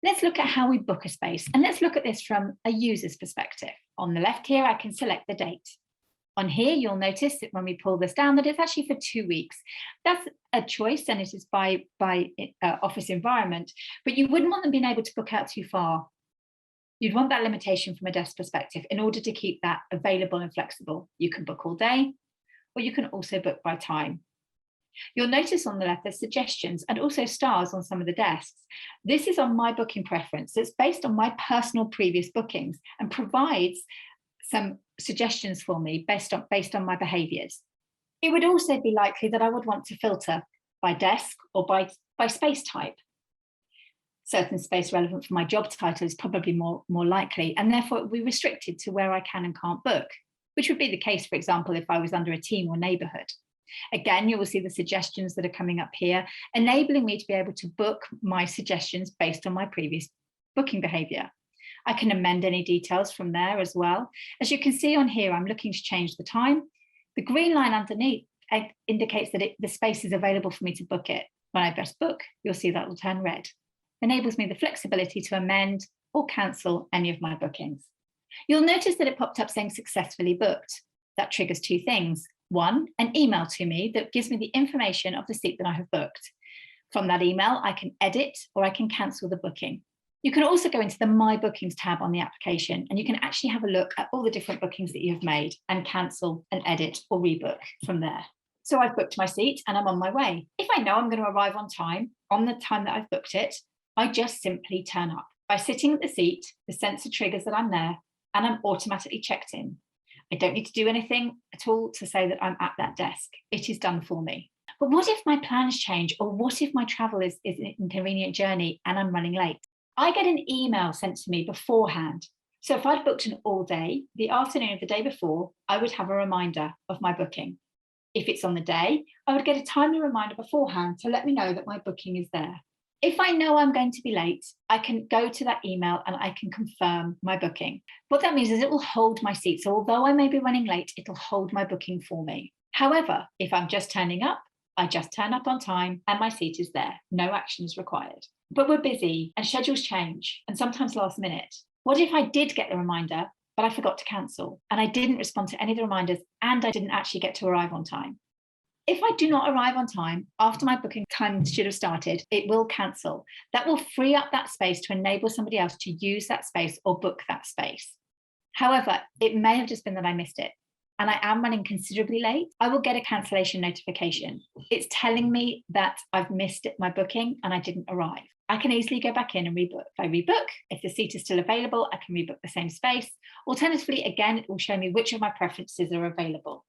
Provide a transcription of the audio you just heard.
Let's look at how we book a space, and let's look at this from a user's perspective. On the left here, I can select the date. On here, you'll notice that when we pull this down, that it's actually for 2 weeks. That's a choice, and it is by office environment, but you wouldn't want them being able to book out too far. You'd want that limitation from a desk perspective in order to keep that available and flexible. You can book all day, or you can also book by time. You'll notice on the left there's suggestions and also stars on some of the desks. This is on my booking preference. It's based on my personal previous bookings and provides some suggestions for me based on my behaviours. It would also be likely that I would want to filter by desk or by space type. Certain space relevant for my job title is probably more likely, and therefore it will be restricted to where I can and can't book, which would be the case, for example, if I was under a team or neighbourhood. Again, you will see the suggestions that are coming up here, enabling me to be able to book my suggestions based on my previous booking behaviour. I can amend any details from there as well. As you can see on here, I'm looking to change the time. The green line underneath indicates that the space is available for me to book it. When I press book, you'll see that will turn red. Enables me the flexibility to amend or cancel any of my bookings. You'll notice that it popped up saying successfully booked. That triggers 2 things. 1, an email to me that gives me the information of the seat that I have booked. From that email, I can edit or I can cancel the booking. You can also go into the My Bookings tab on the application, and you can actually have a look at all the different bookings that you have made and cancel and edit or rebook from there. So I've booked my seat and I'm on my way. If I know I'm going to arrive on time, on the time that I've booked it, I just simply turn up. By sitting at the seat, the sensor triggers that I'm there and I'm automatically checked in. I don't need to do anything at all to say that I'm at that desk. It is done for me. But what if my plans change, or what if my travel is an inconvenient journey and I'm running late? I get an email sent to me beforehand. So if I'd booked an all day, the afternoon of the day before, I would have a reminder of my booking. If it's on the day, I would get a timely reminder beforehand to let me know that my booking is there. If I know I'm going to be late, I can go to that email and I can confirm my booking. What that means is it will hold my seat. So although I may be running late, it'll hold my booking for me. However, if I'm just turning up, I just turn up on time and my seat is there. No action is required. But we're busy and schedules change, and sometimes last minute. What if I did get the reminder, but I forgot to cancel and I didn't respond to any of the reminders and I didn't actually get to arrive on time? If I do not arrive on time after my booking time should have started, it will cancel. That will free up that space to enable somebody else to use that space or book that space. However, it may have just been that I missed it and I am running considerably late. I will get a cancellation notification. It's telling me that I've missed my booking and I didn't arrive. I can easily go back in and rebook. If I rebook, if the seat is still available, I can rebook the same space. Alternatively, again, it will show me which of my preferences are available.